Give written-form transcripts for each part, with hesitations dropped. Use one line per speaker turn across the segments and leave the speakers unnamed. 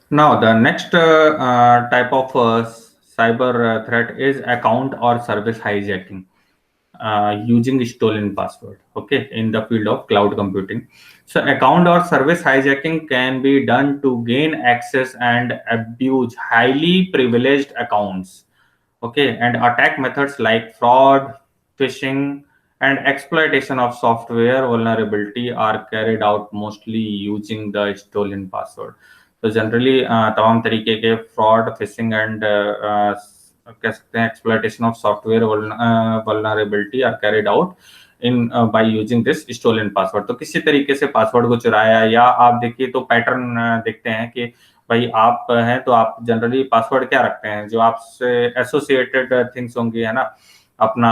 Now, the next type of cyber threat is account or service hijacking using stolen password. Okay, in the field of cloud computing, so account or service hijacking can be done to gain access and abuse highly privileged accounts. Okay, and attack methods like fraud, phishing, and exploitation of software vulnerability are carried out mostly using the stolen password. तो generally तमाम तरीके के fraud, phishing and कह सकते हैं exploitation of software vulnerability are carried out in by using this stolen password. तो किसी तरीके से पासवर्ड को चुराया, या आप देखिए तो पैटर्न देखते हैं कि भाई आप हैं तो आप जनरली पासवर्ड क्या रखते हैं, जो आपसे एसोसिएटेड थिंग्स होंगी, है ना। अपना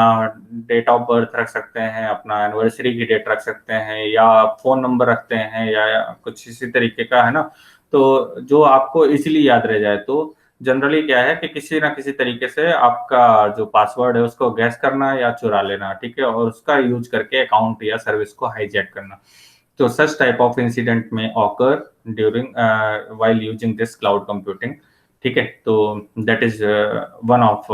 डेट ऑफ बर्थ रख सकते हैं, अपना एनिवर्सरी की डेट रख सकते हैं, या फोन नंबर रखते हैं, या कुछ इसी तरीके का, है ना। तो जो आपको इजीली याद रह जाए, तो जनरली क्या है कि किसी ना किसी तरीके से आपका जो पासवर्ड है उसको गैस करना या चुरा लेना, ठीक है, और उसका यूज करके अकाउंट या सर्विस को हाईजैक करना। तो सच टाइप ऑफ इंसिडेंट में occur during while using this cloud computing. ठीक है, तो दैट इज वन ऑफ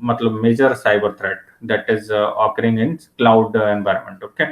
मतलब major cyber threat that is occurring in cloud environment. Okay,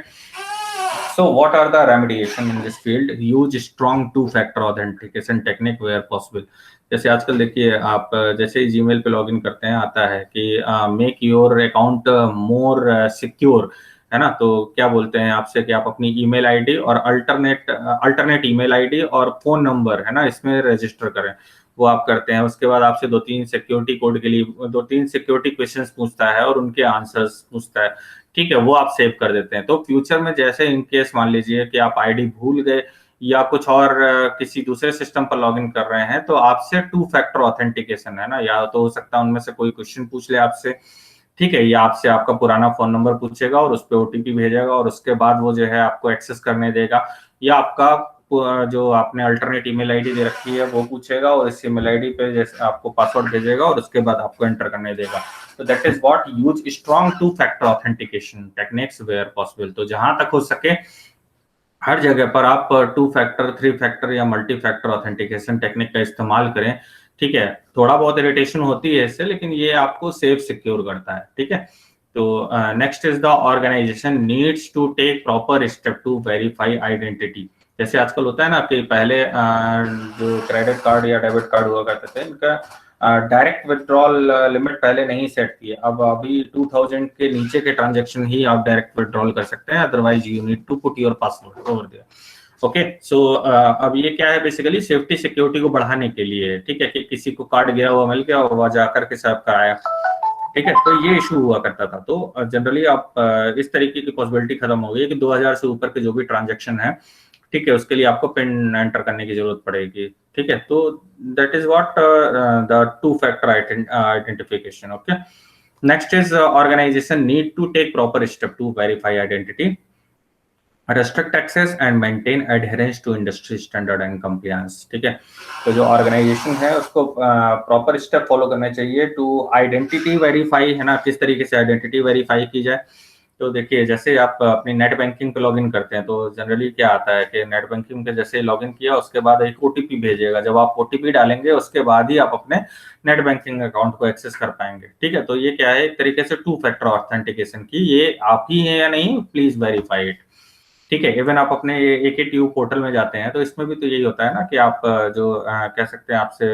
so what are the remediation in this field? Use strong two factor authentication technique where possible। जैसे आजकल देखिए आप जैसे ही Gmail पे login करते हैं आता है कि make your account more secure, है ना। तो क्या बोलते हैं आपसे कि आप अपनी ईमेल आईडी और अल्टरनेट ईमेल आईडी और फोन नंबर, है ना, इसमें रजिस्टर करें। वो आप करते हैं, उसके बाद आपसे दो तीन सिक्योरिटी कोड के लिए दो तीन सिक्योरिटी क्वेश्चंस पूछता है और उनके आंसर्स पूछता है। ठीक है, वो आप सेव कर देते हैं। तो फ्यूचर में जैसे इन केस मान लीजिए कि आप आईडी भूल गए या कुछ और किसी दूसरे सिस्टम पर लॉगिन कर रहे हैं, तो आपसे टू फैक्टर ऑथेंटिकेशन, है ना, या तो हो सकता है उनमें से कोई क्वेश्चन पूछ ले आपसे, ठीक है, या आपसे आपका पुराना फोन नंबर पूछेगा और उस पर ओटीपी भेजेगा और उसके बाद वो जो है आपको एक्सेस करने देगा, या आपका जो आपने अल्टरनेट ईमेल आईडी दे रखी है वो पूछेगा और इस ईमेल आईडी पे जैसे आपको पासवर्ड भेजेगा और उसके बाद आपको एंटर करने देगा। तो that is what use strong two factor authentication techniques where possible. तो जहां तक हो सके हर जगह पर आप टू फैक्टर, थ्री फैक्टर या मल्टी फैक्टर ऑथेंटिकेशन टेक्निक का इस्तेमाल करें। ठीक है, थोड़ा बहुत इरिटेशन होती है इससे, लेकिन ये आपको सेफ सिक्योर करता है। ठीक है, तो next is the organisation needs to take proper step to verify identity. जैसे आजकल होता है ना कि पहले जो क्रेडिट कार्ड या डेबिट कार्ड हुआ करते थे, इनका डायरेक्ट विड्रॉल लिमिट पहले नहीं सेट थी। अब अभी 2000 के नीचे के ट्रांजेक्शन ही आप डायरेक्ट विड्रॉल कर सकते हैं, otherwise you need to put your password over there. Okay, so अब ये क्या है, बेसिकली सेफ्टी सिक्योरिटी को बढ़ाने के लिए। ठीक है, कि किसी को कार्ड गया हुआ मिल गया, वह जाकर के सब का आया। ठीक है, तो ये इशू हुआ करता था। तो जनरली आप इस तरीके की पॉसिबिलिटी खत्म हो गई है कि 2000 से ऊपर के जो भी ट्रांजेक्शन है, ठीक है, उसके लिए आपको पिन एंटर करने की जरूरत पड़ेगी। ठीक है, तो that is what the two factor identification. Okay, next is organisation need to take proper step to verify identity, restrict access and maintain adherence to industry standard and compliance. ठीक है, तो जो ऑर्गेनाइजेशन है उसको प्रॉपर स्टेप फॉलो करने चाहिए to identity verify, है ना। किस तरीके से आइडेंटिटी वेरीफाई की जाए, तो देखिए जैसे आप अपनी नेट बैंकिंग पे लॉगिन करते हैं, तो जनरली क्या आता है कि नेट बैंकिंग पे जैसे लॉगिन किया उसके बाद एक ओटीपी भेजेगा। जब आप ओटीपी डालेंगे उसके बाद ही आप अपने नेट बैंकिंग अकाउंट को एक्सेस कर पाएंगे। ठीक है, तो ये क्या है, एक तरीके से टू फैक्टर ऑथेंटिकेशन की, ये आप ही है या नहीं, प्लीज वेरीफाई इट। ठीक है, इवन आप अपने AKTU पोर्टल में जाते हैं तो इसमें भी तो यही होता है ना कि आप जो कह सकते हैं आपसे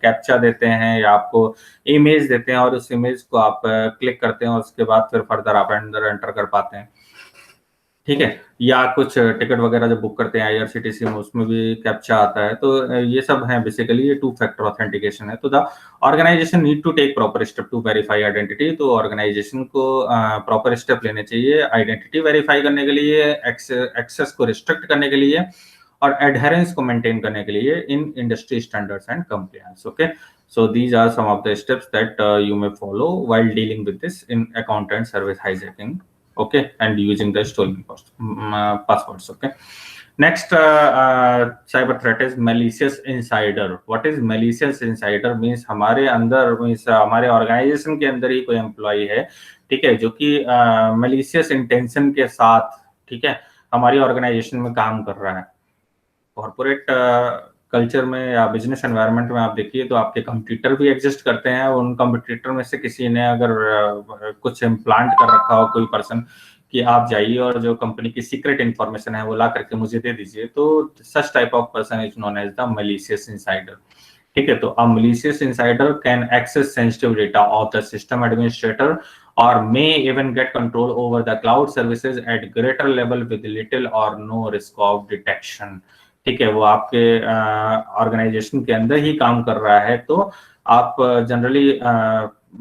कैप्चा देते हैं या आपको इमेज देते हैं और उस इमेज को आप क्लिक करते हैं और उसके बाद फिर फर्दर आप अंदर एंटर कर पाते हैं। ठीक है, या कुछ टिकट वगैरह जब बुक करते हैं IRCTC में, उसमें भी कैप्चा आता है। तो ये सब है बेसिकली, ये टू फैक्टर ऑथेंटिकेशन है। तो the organisation need to take proper step to verify identity. तो ऑर्गेनाइजेशन को प्रॉपर स्टेप लेने चाहिए आइडेंटिटी वेरीफाई करने के लिए, एक्सेस को रिस्ट्रिक्ट करने के लिए और एडहेरेंस को मेंटेन करने के लिए in industry standards and compliance. Okay, so these are some of the steps that you may follow while dealing with this in account and service hijacking. Okay, and using the stolen passwords. Okay, next cyber threat is malicious insider. What is malicious insider? means हमारे अंदर, means हमारे organisation के अंदर ही कोई employ है, ठीक है, जो कि malicious इंटेंशन के साथ, ठीक है, हमारी ऑर्गेनाइजेशन में काम कर रहा है। कॉर्पोरेट कल्चर में या बिजनेस एनवायरनमेंट में आप देखिए तो आपके कंपटीटर भी एग्जिस्ट करते हैं। उन कंपटीटर में से किसी ने अगर कुछ इम्प्लांट कर रखा हो कोई पर्सन कि आप जाइए और जो कंपनी की सीक्रेट इन्फॉर्मेशन है वो ला करके मुझे दे दीजिए, तो such type of person is known as the malicious insider. ठीक है, तो अ malicious insider can access sensitive data of the system administrator or may even get control over the cloud services at greater level with little or no risk of detection। ठीक है, वो आपके organisation के अंदर ही काम कर रहा है, तो आप जनरली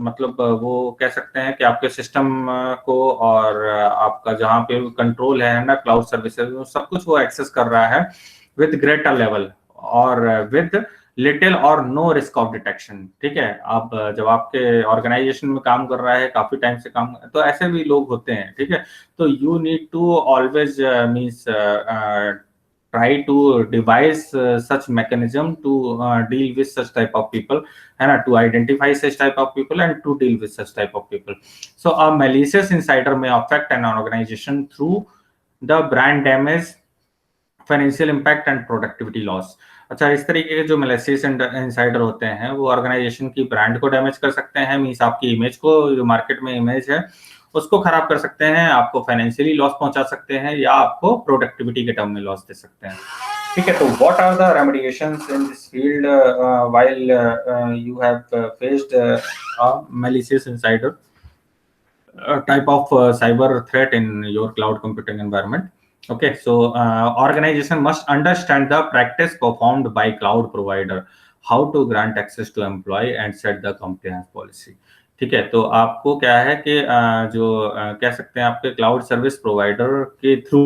मतलब वो कह सकते हैं कि आपके सिस्टम को और आपका जहाँ पे कंट्रोल है ना क्लाउड सर्विसेज, सब कुछ वो एक्सेस कर रहा है विद ग्रेटर लेवल और विद लिटिल और नो रिस्क ऑफ डिटेक्शन। ठीक है, आप जब आपके ऑर्गेनाइजेशन में काम कर रहा है काफी टाइम से काम, तो ऐसे भी लोग होते हैं। ठीक है, तो you need to always means try to devise such mechanism to deal with such type of people, and to identify such type of people and to deal with such type of people. So a malicious insider may affect an organization through the brand damage, financial impact and productivity loss. अच्छा, इस तरीके के जो malicious insider होते हैं वो organisation की brand को डैमेज कर सकते हैं, मींस आपकी इमेज को, जो मार्केट में इमेज है उसको खराब कर सकते हैं, आपको फाइनेंशियली लॉस पहुंचा सकते हैं या आपको प्रोडक्टिविटी के टर्म में लॉस दे सकते हैं। ठीक है, तो what are the remediations in this field while you have faced a malicious insider type of cyber threat in your cloud computing environment? Okay, so organization must understand the practice performed by cloud provider, how to grant access to employee and set the compliance policy। ठीक है, तो आपको क्या है कि जो कह सकते हैं आपके क्लाउड सर्विस प्रोवाइडर के थ्रू,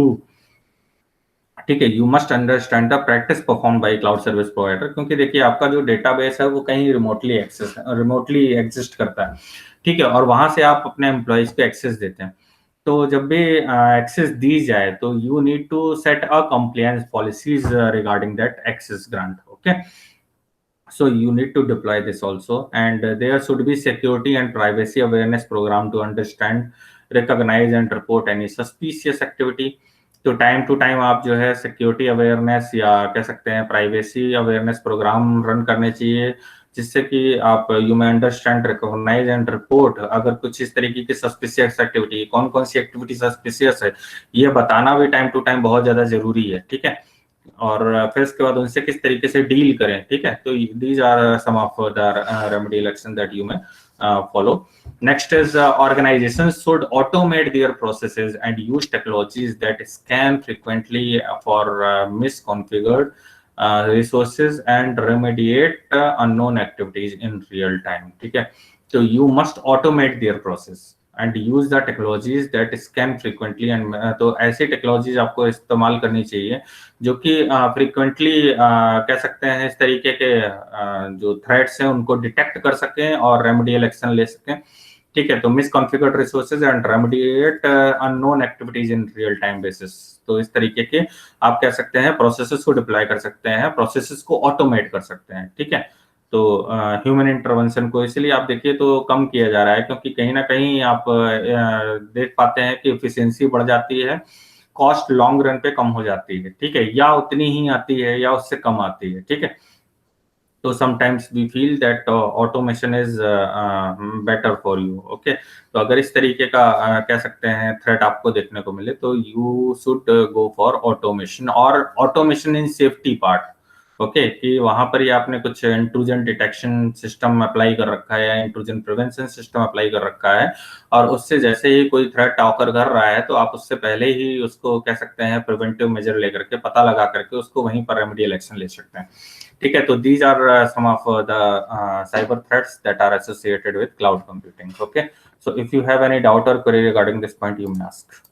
ठीक है, you must understand the practice perform by cloud service provider, क्योंकि देखिए आपका जो डेटाबेस है वो कहीं रिमोटली एग्जिस्ट करता है। ठीक है, और वहां से आप अपने एम्प्लॉइज को एक्सेस देते हैं। तो जब भी एक्सेस दी जाए तो you need to set a compliance policies regarding that access grant. Okay, so you need to deploy this also, and there should be security and privacy awareness program to understand, recognize and report any suspicious activity। तो time to time आप जो है security awareness या कह सकते हैं privacy awareness program run करने चाहिए, जिससे कि आप you may understand, recognise and report अगर कुछ इस तरीके की सस्पिशियस एक्टिविटी, कौन कौन सी एक्टिविटी सस्पिशियस है ये बताना भी टाइम टू टाइम बहुत ज्यादा जरूरी है। ठीक है, और फिर उसके बाद उनसे किस तरीके से डील करें। ठीक है, तो these are some of the remedial action that you may follow। Next is organizations should automate their processes and use technologies that scan frequently for misconfigured resources and remediate unknown activities in real time। ठीक है, तो you must automate their process and use the technologies that scan frequently and तो ऐसी technologies आपको इस्तेमाल करनी चाहिए जो कि फ्रीक्वेंटली कह सकते हैं इस तरीके के जो थ्रेट्स हैं उनको डिटेक्ट कर सकें और रेमेडियल एक्शन ले सकें। ठीक है, तो misconfigured resources and remediate unknown activities in real time basis. तो इस तरीके के आप कह सकते हैं प्रोसेसेस को डिप्लॉय कर सकते हैं, प्रोसेसेस को ऑटोमेट कर सकते हैं। ठीक है, तो ह्यूमन इंटरवेंशन को इसलिए आप देखिए तो कम किया जा रहा है, क्योंकि कहीं ना कहीं आप देख पाते हैं कि एफिशिएंसी बढ़ जाती है, कॉस्ट लॉन्ग रन पे कम हो जाती है। ठीक है, या उतनी ही आती है या उससे कम आती है। ठीक है, तो sometimes we feel that automation is better for you. Okay, तो अगर इस तरीके का कह सकते हैं थ्रेट आपको देखने को मिले तो you should go for automation, और ऑटोमेशन इन सेफ्टी पार्ट। ओके, कि वहां पर ही आपने कुछ इंट्रूजन डिटेक्शन सिस्टम अप्लाई कर रखा है या इंट्रूजन प्रिवेंशन सिस्टम अप्लाई कर रखा है, और उससे जैसे ही कोई थ्रेट ऑकर कर रहा है तो आप उससे पहले ही उसको कह सकते हैं प्रिवेंटिव मेजर लेकर के, पता लगा करके उसको वहीं पर रेमेडियल एक्शन ले सकते हैं। ठीक है, तो these are some of the cyber threats that are associated with cloud computing। Okay, so if you have any doubt or query regarding this point, you may ask।